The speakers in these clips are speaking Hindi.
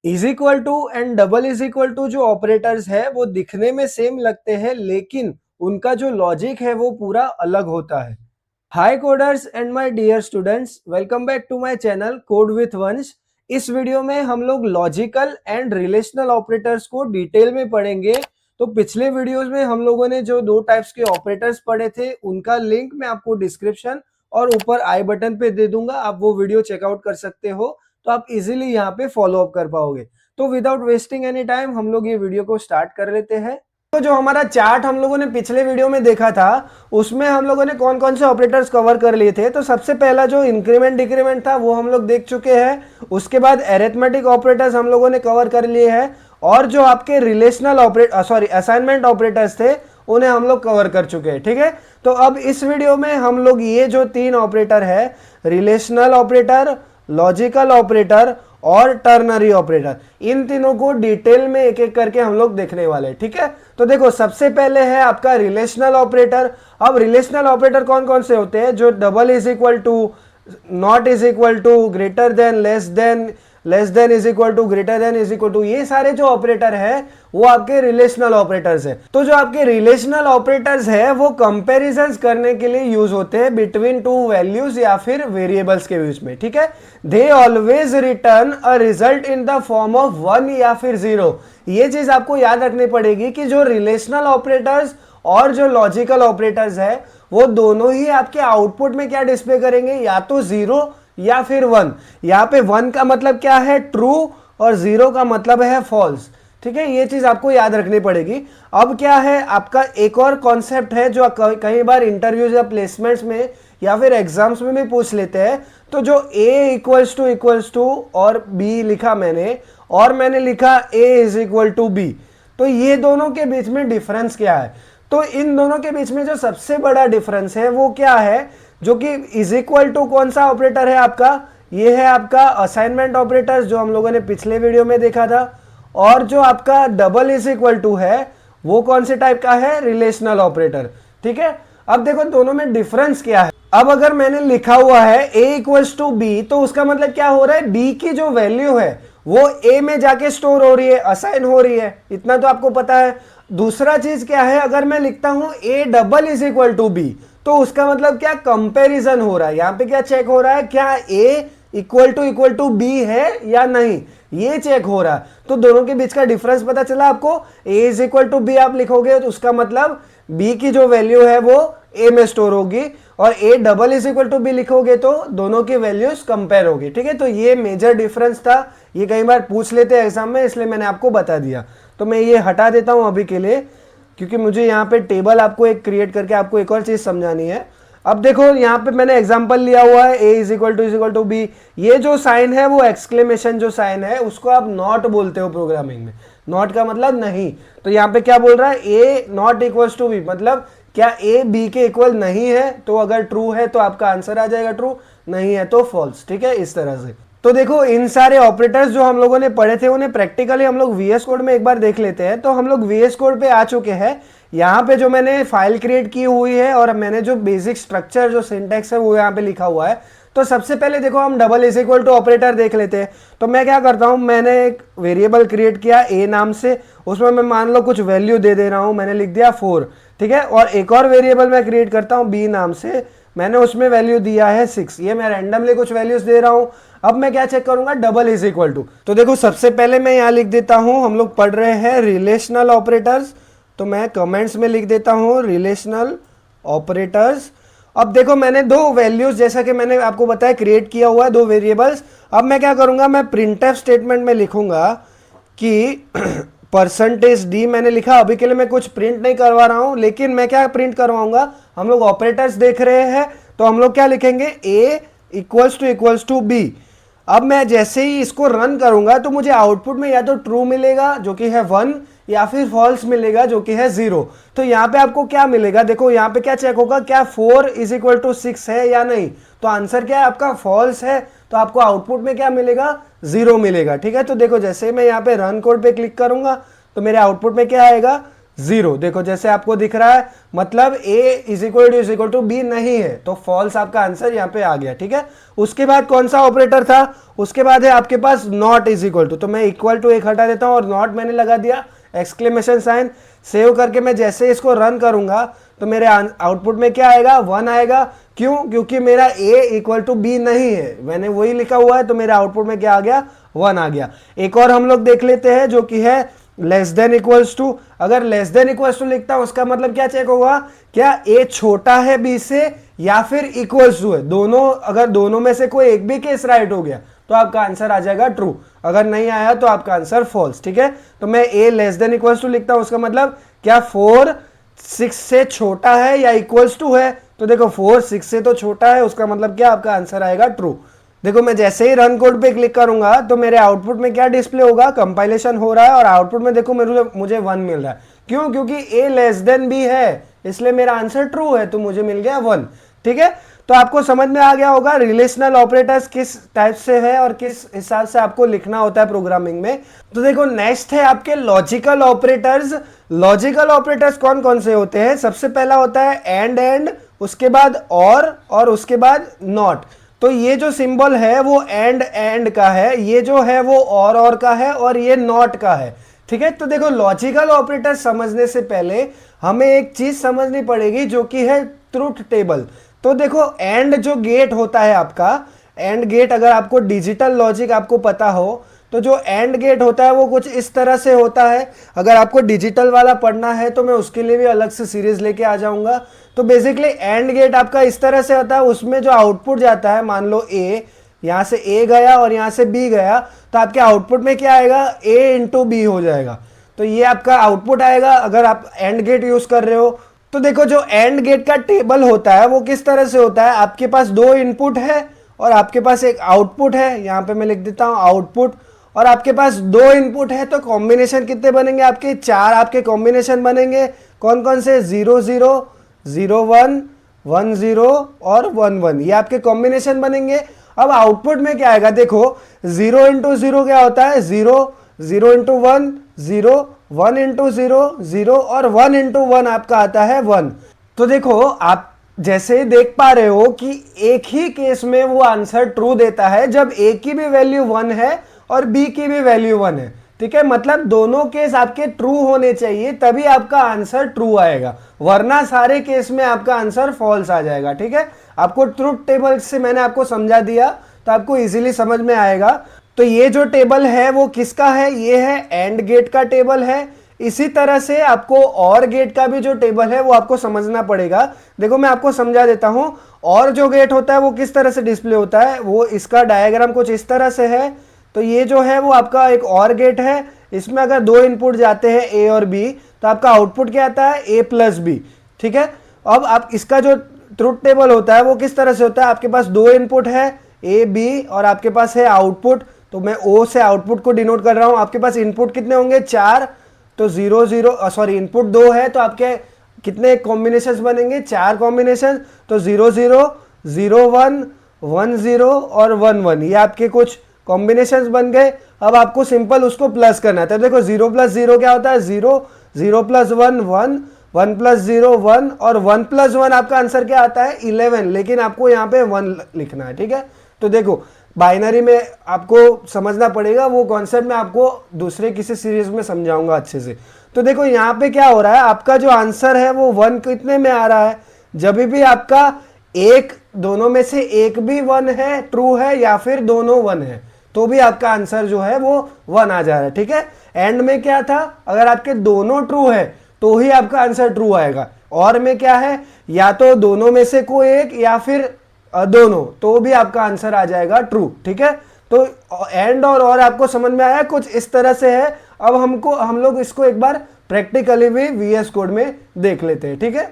Is equal to and double is equal to जो ऑपरेटर्स है वो दिखने में सेम लगते हैं, लेकिन उनका जो लॉजिक है वो पूरा अलग होता है। Hi coders and my dear students, welcome back to my channel code with Vansh. इस वीडियो में हम लोग लॉजिकल एंड रिलेशनल ऑपरेटर्स को डिटेल में पढ़ेंगे। तो पिछले वीडियोस में हम लोगों ने जो दो टाइप्स के ऑपरेटर्स पढ़े थे उनका लिंक मैं आपको डिस्क्रिप्शन और ऊपर आई बटन पे दे दूंगा, आप वो वीडियो चेकआउट कर सकते हो। तो आप इजीली यहाँ पे फॉलो अप कर पाओगे। तो विदाउट वेस्टिंग एनी टाइम हम लोग ये वीडियो को स्टार्ट कर लेते हैं। तो जो हमारा चार्ट हम लोगों ने पिछले वीडियो में देखा था उसमें हम लोगों ने कौन कौन से ऑपरेटर्स कवर कर लिए थे। तो सबसे पहला जो इंक्रीमेंट डिक्रीमेंट था वो हम लोग देख चुके हैं। उसके बाद एरिथमेटिक ऑपरेटर्स हम लोगों ने कवर कर लिए हैं, और जो आपके रिलेशनल असाइनमेंट ऑपरेटर्स थे उन्हें हम लोग कवर कर चुके हैं। ठीक है, तो अब इस वीडियो में हम लोग ये जो तीन ऑपरेटर है, रिलेशनल ऑपरेटर, लॉजिकल ऑपरेटर और टर्नरी ऑपरेटर, इन तीनों को डिटेल में एक एक करके हम लोग देखने वाले हैं। ठीक है, तो देखो सबसे पहले है आपका रिलेशनल ऑपरेटर। अब रिलेशनल ऑपरेटर कौन कौन से होते हैं? जो double is equal to, not is equal to, greater than, less than is equal to, greater than is equal to, ये सारे जो ऑपरेटर है वो आपके रिलेशनल ऑपरेटर्स है। तो जो आपके रिलेशनल ऑपरेटर्स है वो कंपैरिजंस करने के लिए यूज होते हैं बिटवीन टू वैल्यूज या फिर वेरिएबल्स के बीच में। ठीक है, they always return a result in the form of 1 या फिर 0। ये चीज आपको याद रखनी पड़ेगी कि जो रिलेशनल ऑपरेटर्स और जो लॉजिकल ऑपरेटर्स है वो दोनों ही आपके आउटपुट में क्या डिस्प्ले करेंगे, या तो 0 या फिर 1। यहां पे 1 का मतलब क्या है, ट्रू, और 0 का मतलब है फॉल्स। ठीक है, ये चीज आपको याद रखनी पड़ेगी। अब क्या है आपका एक और कॉन्सेप्ट है जो कई बार इंटरव्यूज या प्लेसमेंट्स में या फिर एग्जाम्स में भी पूछ लेते हैं। तो जो a इक्वल्स टू और b लिखा मैंने, और मैंने लिखा a is equal to b, तो ये दोनों के बीच में डिफरेंस क्या है? तो इन दोनों के बीच में जो सबसे बड़ा डिफरेंस है वो क्या है, जो कि इज इक्वल टू कौन सा ऑपरेटर है आपका, ये है आपका असाइनमेंट ऑपरेटर जो हम लोगों ने पिछले वीडियो में देखा था। और जो आपका डबल इज इक्वल टू है वो कौन से टाइप का है, रिलेशनल ऑपरेटर। ठीक है, अब देखो दोनों में डिफरेंस क्या है। अब अगर मैंने लिखा हुआ है a इक्वल्स टू बी, तो उसका मतलब क्या हो रहा है, b की जो वैल्यू है वो a में जाके स्टोर हो रही है, असाइन हो रही है, इतना तो आपको पता है। दूसरा चीज क्या है, अगर मैं लिखता हूं a double is equal to B, तो उसका मतलब क्या, कंपैरिजन हो रहा है। यहां पे क्या चेक हो रहा है, क्या a इक्वल टू बी है या नहीं, ये चेक हो रहा है। तो दोनों के बीच का डिफरेंस पता चला आपको। a is equal to B आप लिखोगे तो उसका मतलब b की जो वैल्यू है वो a में स्टोर होगी, और a double is equal to B लिखोगे तो दोनों की वैल्यूज कंपेयर होगी। ठीक है, तो ये मेजर डिफरेंस था, ये कई बार पूछ लेते हैं एग्जाम में, इसलिए मैंने आपको बता दिया। तो मैं ये हटा देता हूं अभी के लिए, क्योंकि मुझे यहाँ पे टेबल आपको एक क्रिएट करके आपको एक और चीज समझानी है। अब देखो यहाँ पे मैंने एग्जांपल लिया हुआ है a is equal to B. ये जो साइन है वो एक्सक्लेमेशन जो साइन है उसको आप नॉट बोलते हो प्रोग्रामिंग में। नॉट का मतलब नहीं, तो यहाँ पे क्या बोल रहा है, a not equal to B, मतलब क्या a b के इक्वल नहीं है, तो अगर ट्रू है तो आपका आंसर आ जाएगा ट्रू, नहीं है तो फॉल्स। ठीक है, इस तरह से। तो देखो इन सारे ऑपरेटर्स जो हम लोगों ने पढ़े थे उन्हें प्रैक्टिकली हम लोग वीएस कोड में एक बार देख लेते हैं। तो हम लोग वीएस कोड पे आ चुके हैं। यहाँ पे जो मैंने फाइल क्रिएट की हुई है और मैंने जो बेसिक स्ट्रक्चर जो सिंटैक्स है वो यहाँ पे लिखा हुआ है। तो सबसे पहले देखो हम double is equal to operator देख लेते हैं। तो मैं क्या करता हूँ, मैंने एक वेरिएबल क्रिएट किया a नाम से, उसमें मैं मान लो कुछ वैल्यू दे रहा हूँ, मैंने लिख दिया 4। ठीक है, और एक और वेरिएबल मैं क्रिएट करता हूँ b नाम से, मैंने उसमें वैल्यू दिया है 6। ये मैं रैंडमली कुछ वैल्यूज दे रहा हूं। अब मैं क्या चेक करूंगा, डबल इज इक्वल टू। तो देखो सबसे पहले मैं यहां लिख देता हूं, हम लोग पढ़ रहे हैं रिलेशनल ऑपरेटर्स, तो मैं कमेंट्स में लिख देता हूं रिलेशनल ऑपरेटर्स। अब देखो मैंने दो वैल्यूज, जैसा कि मैंने आपको बताया, क्रिएट किया हुआ है दो वेरिएबल्स। अब मैं क्या करूंगा, मैं प्रिंटफ स्टेटमेंट में लिखूंगा कि परसेंटेज डी मैंने लिखा। अभी के लिए मैं कुछ प्रिंट नहीं करवा रहा हूं, लेकिन मैं क्या प्रिंट करवाऊंगा, हम लोग ऑपरेटर्स देख रहे हैं तो हम लोग क्या लिखेंगे, a इक्वल्स टू b। अब मैं जैसे ही इसको रन करूंगा तो मुझे आउटपुट में या तो ट्रू मिलेगा जो कि है 1, या फिर फॉल्स मिलेगा जो कि है 0। तो यहाँ पे आपको क्या मिलेगा, देखो यहाँ पे क्या चेक होगा, क्या 4 इज इक्वल टू 6 है या नहीं। तो आंसर क्या है आपका, फॉल्स है, तो आपको आउटपुट में क्या मिलेगा, 0 मिलेगा। ठीक है, तो देखो जैसे मैं यहाँ पे रन कोड पे क्लिक करूंगा तो मेरे आउटपुट में क्या आएगा, 0। देखो जैसे आपको दिख रहा है, मतलब a is equal to B नहीं है, तो फॉल्स आपका आंसर यहाँ पे आ गया। ठीक है, उसके बाद कौन सा ऑपरेटर था, उसके बाद है आपके पास नॉट इज इक्वल टू, तो मैं इक्वल टू एक हटा देता हूं और नॉट मैंने लगा दिया, एक्सक्लेमेशन साइन। सेव करके मैं जैसे इसको रन करूंगा तो मेरे आउटपुट में क्या आएगा, 1 आएगा। क्यों, क्योंकि मेरा a इक्वल टू बी नहीं है, मैंने वही लिखा हुआ है, तो मेरे आउटपुट में क्या आ गया, 1 आ गया। एक और हम लोग देख लेते हैं जो कि है लेस देन इक्वल्स टू। अगर लेस देन इक्वल्स टू लिखता हूं उसका मतलब क्या चेक होगा, क्या a छोटा है b से या फिर इक्वल्स टू है, दोनों। अगर दोनों में से कोई एक भी केस राइट हो गया तो आपका आंसर आ जाएगा ट्रू, अगर नहीं आया तो आपका आंसर फॉल्स। ठीक है, तो मैं a less than equals to लिखता हूं, उसका मतलब क्या 4 6 से छोटा है या इक्वल्स टू है, तो देखो 4 6 से तो छोटा है, उसका मतलब क्या आपका आंसर आएगा ट्रू। देखो मैं जैसे ही रन कोड पे क्लिक करूंगा तो मेरे आउटपुट में क्या डिस्प्ले होगा, कंपाइलेशन हो रहा है और आउटपुट में देखो मुझे 1 मिल रहा है। क्यों, क्योंकि a लेस देन b है, इसलिए मेरा आंसर ट्रू है, तो मुझे मिल गया 1। ठीक है, तो आपको समझ में आ गया होगा रिलेशनल ऑपरेटर्स किस टाइप से है और किस हिसाब से आपको लिखना होता है प्रोग्रामिंग में। तो देखो नेक्स्ट है आपके लॉजिकल ऑपरेटर्स। लॉजिकल ऑपरेटर्स कौन कौन से होते हैं, सबसे पहला होता है एंड, उसके बाद और उसके बाद नॉट। तो ये जो सिंबल है वो एंड का है, ये जो है वो और का है, और ये नॉट का है। ठीक है, तो देखो लॉजिकल ऑपरेटर समझने से पहले हमें एक चीज समझनी पड़ेगी जो कि है ट्रुथ टेबल। तो देखो एंड जो गेट होता है आपका, एंड गेट अगर आपको डिजिटल लॉजिक आपको पता हो तो जो एंड गेट होता है वो कुछ इस तरह से होता है। अगर आपको डिजिटल वाला पढ़ना है तो मैं उसके लिए भी अलग से सीरीज लेके आ जाऊंगा। तो बेसिकली एंड गेट आपका इस तरह से होता है, उसमें जो आउटपुट जाता है, मान लो a, यहां से a गया और यहां से b गया, तो आपके आउटपुट में क्या आएगा, a इंटू बी हो जाएगा। तो ये आपका आउटपुट आएगा अगर आप एंड गेट यूज कर रहे हो। तो देखो जो एंड गेट का टेबल होता है वो किस तरह से होता है, आपके पास 2 इनपुट है और आपके पास एक आउटपुट है, यहां पे मैं लिख देता हूं आउटपुट, और आपके पास 2 इनपुट है, तो कॉम्बिनेशन कितने बनेंगे आपके, 4 आपके कॉम्बिनेशन बनेंगे। कौन कौन से, 0 0 0 1 1 0 और 1 1, ये आपके कॉम्बिनेशन बनेंगे। अब आउटपुट में क्या आएगा, देखो 0 इंटू 0 क्या होता है, 0 0 इंटू 1 0 1 इंटू 0 0 और 1 इंटू 1 आपका आता है 1। तो देखो आप जैसे ही देख पा रहे हो कि एक ही केस में वो आंसर ट्रू देता है जब a की भी वैल्यू 1 है और b की भी वैल्यू 1 है। ठीक है, मतलब दोनों केस आपके ट्रू होने चाहिए तभी आपका आंसर ट्रू आएगा, वरना सारे केस में आपका आंसर फॉल्स आ जाएगा। ठीक है, आपको ट्रुथ टेबल से मैंने आपको समझा दिया तो आपको इजीली समझ में आएगा। तो ये जो टेबल है वो किसका है, ये है एंड गेट का टेबल है। इसी तरह से आपको और गेट का भी जो टेबल है वो आपको समझना पड़ेगा। देखो मैं आपको समझा देता हूं, और जो गेट होता है वो किस तरह से डिस्प्ले होता है, वो इसका डायग्राम कुछ इस तरह से है। तो ये जो है वो आपका एक और गेट है, इसमें अगर 2 इनपुट जाते हैं a और b तो आपका आउटपुट क्या आता है, a प्लस बी। ठीक है, अब आप इसका जो ट्रुथ टेबल होता है वो किस तरह से होता है, आपके पास 2 इनपुट है a b और आपके पास है आउटपुट, तो मैं o से आउटपुट को डिनोट कर रहा हूं। आपके पास इनपुट कितने होंगे, 4, तो 0 0 सॉरी इनपुट 2 है तो आपके कितने कॉम्बिनेशन बनेंगे, 4 कॉम्बिनेशन, तो 0 0 0 1 1 0 और 1 1, ये आपके कुछ कॉम्बिनेशंस बन गए। अब आपको सिंपल उसको प्लस करना है, तो देखो 0 प्लस 0 क्या होता है, 0 0 प्लस 1 1 1 प्लस 0 1 और 1 प्लस 1 आपका आंसर क्या आता है, 11, लेकिन आपको यहाँ पे 1 लिखना है। ठीक है, तो देखो बाइनरी में आपको समझना पड़ेगा, वो कॉन्सेप्ट मैं आपको दूसरे किसी सीरीज में समझाऊंगा अच्छे से। तो देखो यहाँ पे क्या हो रहा है, आपका जो आंसर है वो 1 कितने में आ रहा है, जब भी आपका एक दोनों में से एक भी 1 है, ट्रू है, या फिर दोनों 1 है, तो भी आपका आंसर जो है वो 1 आ जा रहा है। ठीक है, एंड में क्या था, अगर आपके दोनों ट्रू है तो ही आपका आंसर ट्रू आएगा, और में क्या है, या तो दोनों में से कोई एक या फिर दोनों, तो भी आपका आंसर आ जाएगा ट्रू। ठीक है, तो एंड और आपको समझ में आया, कुछ इस तरह से है। अब हम लोग इसको एक बार प्रैक्टिकली भी वीएस कोड में देख लेते हैं। ठीक है,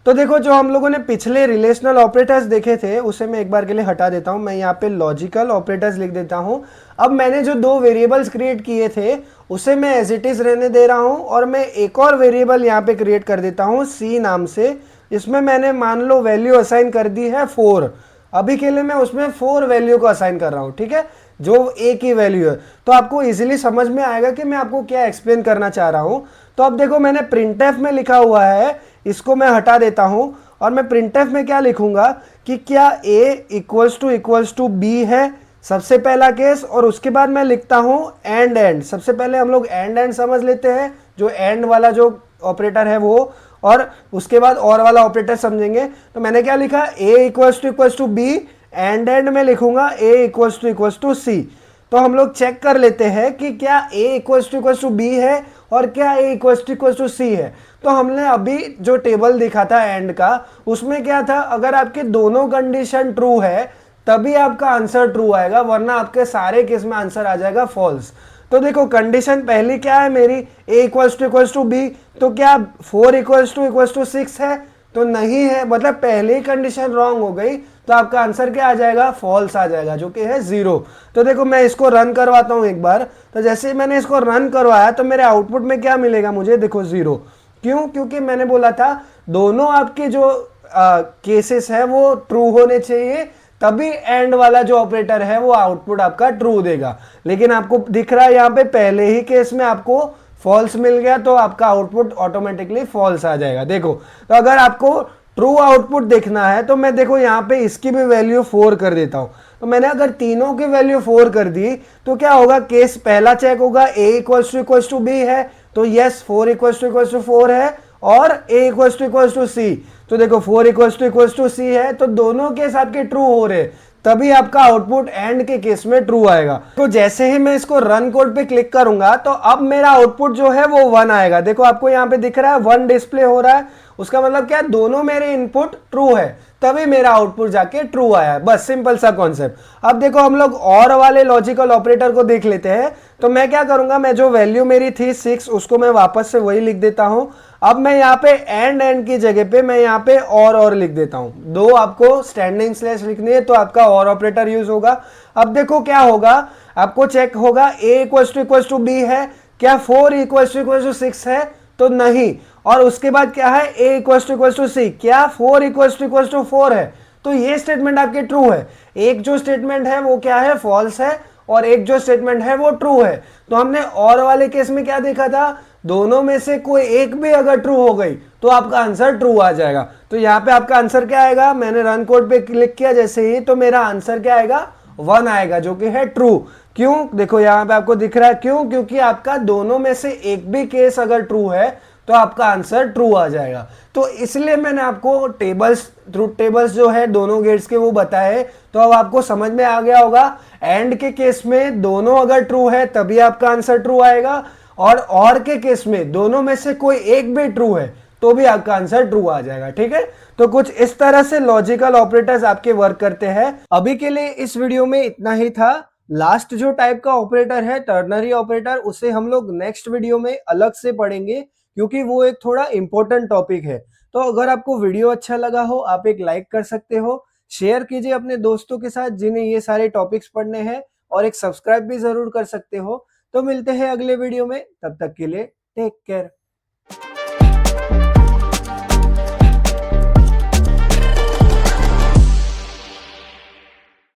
तो देखो जो हम लोगों ने पिछले रिलेशनल ऑपरेटर्स देखे थे उसे मैं एक बार के लिए हटा देता हूं, मैं यहाँ पे लॉजिकल ऑपरेटर्स लिख देता हूं। अब मैंने जो 2 वेरिएबल्स क्रिएट किए थे उसे मैं एज इट इज रहने दे रहा हूं, और मैं एक और वेरिएबल यहाँ पे क्रिएट कर देता हूं सी नाम से। इसमें मैंने मान लो वैल्यू असाइन कर दी है 4, अभी के लिए मैं उसमें 4 वैल्यू को असाइन कर रहा हूँ। ठीक है, जो a की वैल्यू है, तो आपको इजीली समझ में आएगा कि मैं आपको क्या एक्सप्लेन करना चाह रहा हूं। तो अब देखो मैंने printf में लिखा हुआ है, इसको मैं हटा देता हूं और मैं printf में क्या लिखूंगा कि क्या a इक्वल्स टू b है, सबसे पहला केस। और उसके बाद मैं लिखता हूं एंड। सबसे पहले हम लोग एंड समझ लेते हैं, जो एंड वाला जो ऑपरेटर है वो, और उसके बाद और वाला ऑपरेटर समझेंगे। तो मैंने क्या लिखा, a equals to b, end में लिखूंगा a इक्वल्स टू c। तो हम लोग चेक कर लेते हैं कि क्या a इक्वल्स टू b है और क्या a इक्वल्स टू c है। तो हमने अभी जो टेबल दिखा था एंड का, उसमें क्या था, अगर आपके दोनों कंडीशन ट्रू है तभी आपका आंसर ट्रू आएगा, वरना आपके सारे केस में आंसर आ जाएगा फॉल्स। तो देखो कंडीशन पहली क्या है मेरी, a इक्वल्स टू b, तो क्या 4 इक्वल्स टू 6 है, तो नहीं है, मतलब पहली कंडीशन रॉन्ग हो गई, तो आपका आंसर क्या आ जाएगा, फॉल्स आ जाएगा, जो कि है 0। तो देखो मैं इसको रन करवाता हूं एक बार। तो जैसे ही मैंने इसको रन करवाया तो मेरे आउटपुट में क्या मिलेगा मुझे, देखो 0। क्यों, क्योंकि मैंने बोला था दोनों आपके जो केसेस है वो ट्रू होने चाहिए, तभी एंड वाला जो ऑपरेटर है वो आउटपुट आपका ट्रू देगा। लेकिन आपको दिख रहा है यहाँ पे पहले ही केस में आपको फॉल्स मिल गया, तो आपका आउटपुट ऑटोमेटिकली फॉल्स आ जाएगा। देखो तो अगर आपको ट्रू आउटपुट देखना है तो मैं देखो यहाँ पे इसकी भी वैल्यू 4 कर देता हूं। तो मैंने अगर तीनों की वैल्यू 4 कर दी तो क्या होगा, केस पहला चेक होगा, a इक्वल्स टू b है, तो यस 4 इक्वल्स टू 4 है, और a इक्वल्स टू c। तो देखो 4 इक्वल्स टू c है, तो दोनों केस आपके ट्रू हो रहे, तभी आपका आउटपुट एंड के केस में ट्रू आएगा। तो जैसे ही मैं इसको रन कोड पे क्लिक करूंगा तो अब मेरा आउटपुट जो है वो 1 आएगा। देखो आपको यहाँ पे दिख रहा है 1 डिस्प्ले हो रहा है, उसका मतलब क्या, दोनों मेरे इनपुट ट्रू है, तभी मेरा आउटपुट जाके ट्रू आया है। बस सिंपल सा कॉन्सेप्ट। अब देखो हम लोग और वाले लॉजिकल ऑपरेटर को देख लेते हैं। तो मैं क्या करूंगा, मैं जो वैल्यू मेरी थी 6 उसको मैं वापस से वही लिख देता हूं। अब मैं यहाँ पे एंड की जगह पे मैं यहाँ पे और लिख देता हूं। दो आपको स्टैंडिंग स्लैश लिखनी है तो आपका और ऑपरेटर यूज होगा। अब देखो क्या होगा, आपको चेक होगा a इक्वल्स टू b है, क्या 4 इक्वल्स टू 6 है, तो नहीं। और उसके बाद क्या है, a इक्वल्स टू c, क्या 4 इक्वल्स टू 4 है, तो ये स्टेटमेंट आपके ट्रू है। एक जो स्टेटमेंट है वो क्या है, फॉल्स है, और एक जो स्टेटमेंट है वो ट्रू है। तो हमने और वाले केस में क्या देखा था, दोनों में से कोई एक भी अगर ट्रू हो गई तो आपका आंसर ट्रू आ जाएगा। तो यहाँ पे आपका आंसर क्या आएगा, मैंने रन कोड पे क्लिक किया जैसे ही, तो मेरा आंसर क्या आएगा, 1 आएगा, जो कि है ट्रू। क्यों, देखो यहाँ पे आपको दिख रहा है, क्यों, क्योंकि आपका दोनों में से एक भी केस अगर ट्रू है तो आपका आंसर ट्रू आ जाएगा। तो इसलिए मैंने आपको टेबल्स, ट्रूथ टेबल्स जो है दोनों गेट्स के वो बताए। तो अब आपको समझ में आ गया होगा, एंड के केस में दोनों अगर ट्रू है तभी आपका आंसर ट्रू आएगा, और के केस में दोनों में से कोई एक भी ट्रू है तो भी आपका आंसर ट्रू आ जाएगा। ठीक है, तो कुछ इस तरह से लॉजिकल ऑपरेटर्स आपके वर्क करते हैं। अभी के लिए इस वीडियो में इतना ही था। लास्ट जो टाइप का ऑपरेटर है टर्नरी ऑपरेटर, उसे हम लोग नेक्स्ट वीडियो में अलग से पढ़ेंगे, क्योंकि वो एक थोड़ा इंपॉर्टेंट टॉपिक है। तो अगर आपको वीडियो अच्छा लगा हो, आप एक लाइक कर सकते हो, शेयर कीजिए अपने दोस्तों के साथ जिन्हें ये सारे टॉपिक्स पढ़ने हैं, और एक सब्सक्राइब भी जरूर कर सकते हो। तो मिलते हैं अगले वीडियो में, तब तक के लिए टेक केयर।